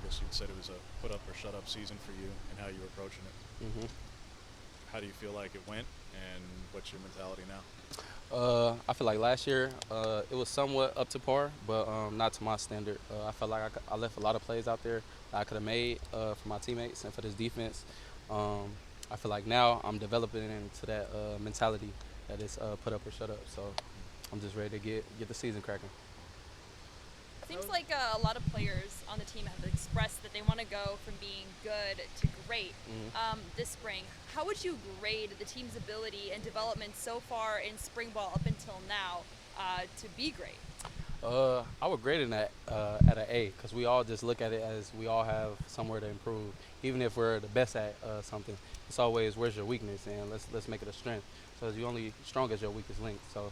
regardless. You'd said it was a put up or shut up season for you and how you were approaching it. Hmm. How do you feel like it went, and what's your mentality now? I feel like last year it was somewhat up to par, but not to my standard. I felt like I left a lot of plays out there that I could have made for my teammates and for this defense. Um, I feel like now I'm developing into that mentality that is put up or shut up. So I'm just ready to get the season cracking. Seems like a lot of players on the team have expressed that they want to go from being good to great this spring. How would you grade the team's ability and development so far in spring ball up until now to be great? I would grade it at an A because we all just look at it as we all have somewhere to improve. Even if we're the best at something, it's always where's your weakness and let's make it a strength. So you're only strong as your weakest link. So,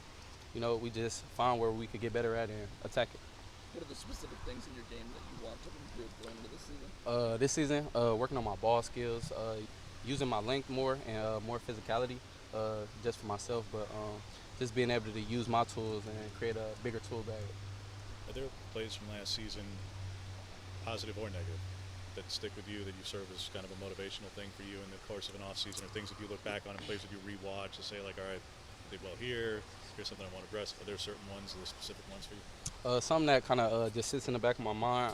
we just find where we could get better at and attack it. What are the specific things in your game that you want to improve going into this season? This season, working on my ball skills, using my length more and more physicality, just for myself, but just being able to use my tools and create a bigger tool bag. Are there plays from last season, positive or negative, that stick with you, that you serve as kind of a motivational thing for you in the course of an off season, or things that you look back on and plays that you rewatch to say, like, all right, I did well here, here's something I want to address? Are there certain ones, are there specific ones for you? Something that kind of just sits in the back of my mind.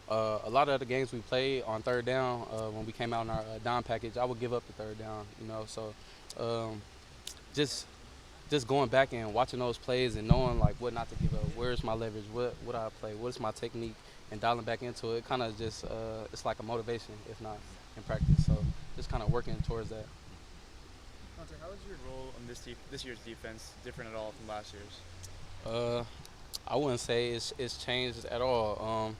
A lot of the games we played on third down, when we came out in our dime package, I would give up the third down, So just going back and watching those plays and knowing like what not to give up, where's my leverage, what I play, what's my technique, and dialing back into it, kind of just it's like a motivation, if not in practice. So just kind of working towards that. Dontae, how is your role on this year's defense different at all from last year's? I wouldn't say it's changed at all.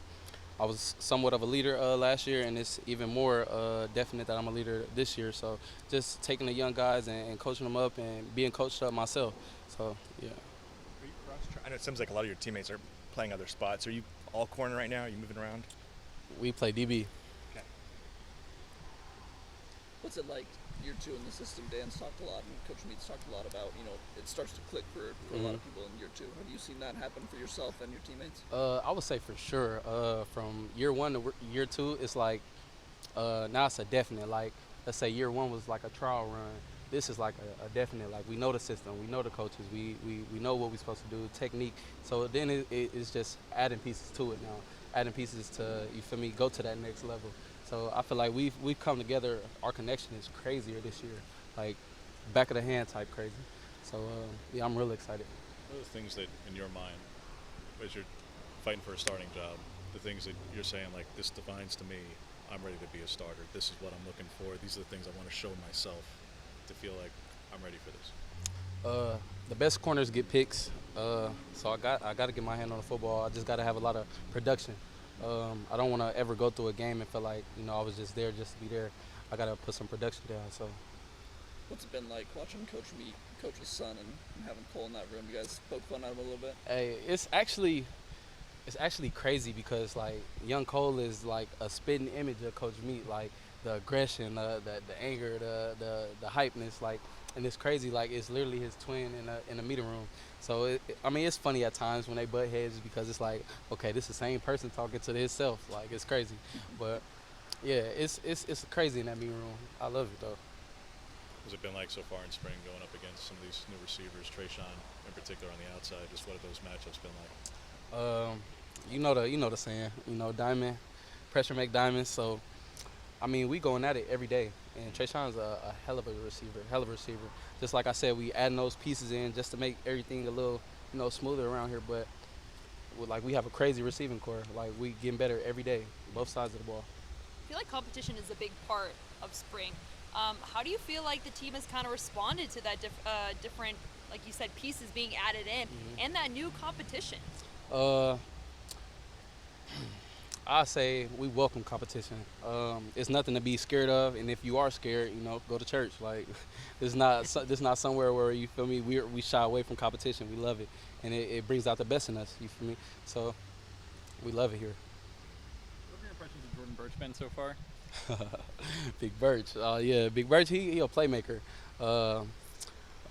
I was somewhat of a leader last year, and it's even more definite that I'm a leader this year. So just taking the young guys and coaching them up and being coached up myself. So, yeah. Are you I know it seems like a lot of your teammates are playing other spots. Are you all corner right now? Are you moving around? We play DB. Okay. What's it like year two in the system? Dan's talked a lot, and Coach Meats talked a lot about, it starts to click for a lot of people in year two. Have you seen that happen for yourself and your teammates? I would say for sure. From year one to year two, it's like now it's a definite. Like, let's say year one was like a trial run. This is like a definite. Like, we know the system, we know the coaches, we know what we're supposed to do, technique. So then it's just adding pieces to it now, adding pieces to, you feel me, go to that next level. So I feel like we've come together. Our connection is crazier this year, like back of the hand type crazy. So yeah, I'm really excited. What are the things that, in your mind, as you're fighting for a starting job, the things that you're saying, like, this defines to me, I'm ready to be a starter, this is what I'm looking for, these are the things I want to show myself to feel like I'm ready for this? The best corners get picks, so I got to get my hand on the football. I just got to have a lot of production. I don't want to ever go through a game and feel like, I was just there just to be there. I got to put some production down. So, what's it been like watching Coach meet Coach's son and having Cole in that room? You guys poke fun at him a little bit? hey, it's actually crazy because, like, young Cole is like a spitting image of Coach Meat, like the aggression, the anger, the hypeness, like, and it's crazy. Like, it's literally his twin in a meeting room. So it's funny at times when they butt heads because it's like, okay, this is the same person talking to himself. Like, it's crazy, but yeah, it's crazy in that meeting room. I love it though. What's it been like so far in spring, going up against some of these new receivers, Trayshawn in particular on the outside? Just what have those matchups been like? You know the saying, diamond, pressure make diamonds. So, we going at it every day. And Trayshawn's a hell of a receiver. Just like I said, we adding those pieces in just to make everything a little, smoother around here. But we have a crazy receiving core. Like, we getting better every day, both sides of the ball. I feel like competition is a big part of spring. How do you feel like the team has kind of responded to that different, like you said, pieces being added in and that new competition? I say we welcome competition. It's nothing to be scared of, and if you are scared, go to church. Like, this not somewhere where, you feel me, we shy away from competition. We love it, and it brings out the best in us. You feel me? So we love it here. What are your impressions of Jordan Birch been so far? Big Birch, yeah, Big Birch. He a playmaker, a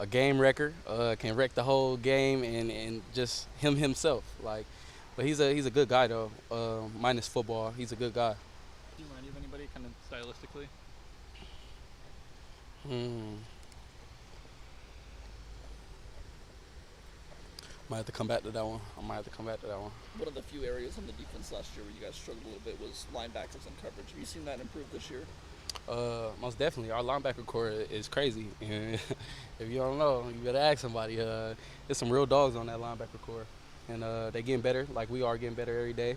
game wrecker. Can wreck the whole game and just himself. Like. But he's a good guy though. Minus football, he's a good guy. Do you remind you of anybody kind of stylistically? Might have to come back to that one. One of the few areas on the defense last year where you guys struggled a little bit was linebackers and coverage. Have you seen that improve this year? Most definitely. Our linebacker core is crazy. And if you don't know, you better ask somebody. There's some real dogs on that linebacker core. And they're getting better, like we are getting better every day.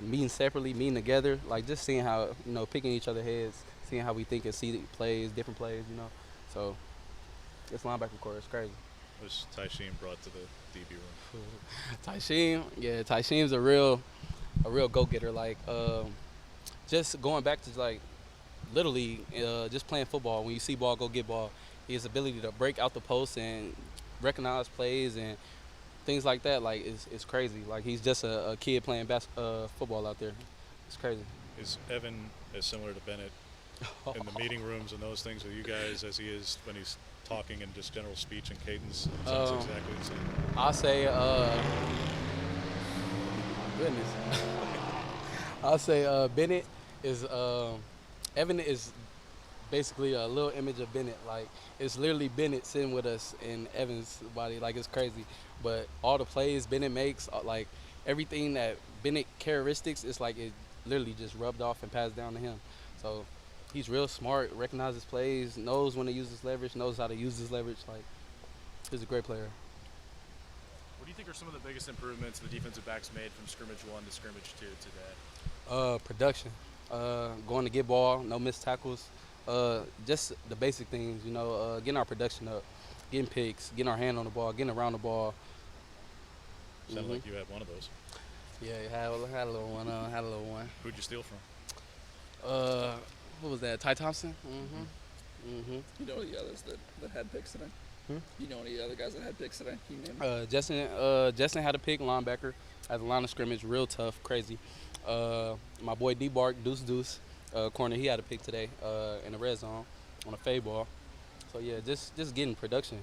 Meeting separately, meeting together, like just seeing how, picking each other's heads, seeing how we think and see plays, different plays, So this linebacker core is crazy. Was Tysheen brought to the DB room? Tysheem's a real go-getter. Like, just going back to like, literally, just playing football. When you see ball, go get ball. His ability to break out the post and recognize plays and things like that, like, is crazy. Like, he's just a kid playing football out there. It's crazy. Is Evan as similar to Bennett in the meeting rooms and those things with you guys as he is when he's talking in just general speech and cadence? Sounds exactly the same. I'll say, goodness. I'll say Bennett is, Evan is basically a little image of Bennett. Like, it's literally Bennett sitting with us in Evan's body. Like, it's crazy. But all the plays Bennett makes, like, everything that Bennett characteristics, it's like it literally just rubbed off and passed down to him. So he's real smart, recognizes plays, knows when to use his leverage, knows how to use his leverage. Like, he's a great player. What do you think are some of the biggest improvements the defensive backs made from scrimmage 1 to scrimmage 2 today? Production. Going to get ball, no missed tackles. Just the basic things, getting our production up, getting picks, getting our hand on the ball, getting around the ball. Sounded like you had one of those. Yeah, had a little one. Who'd you steal from? What was that? Ty Thompson? You know any others that had picks today? You know any other guys that had picks today? Can you name them? Justin had a pick, linebacker, at the line of scrimmage, real tough, crazy. My boy D-Bark, Deuce, corner, he had a pick today in the red zone on a fade ball. So, yeah, just getting production.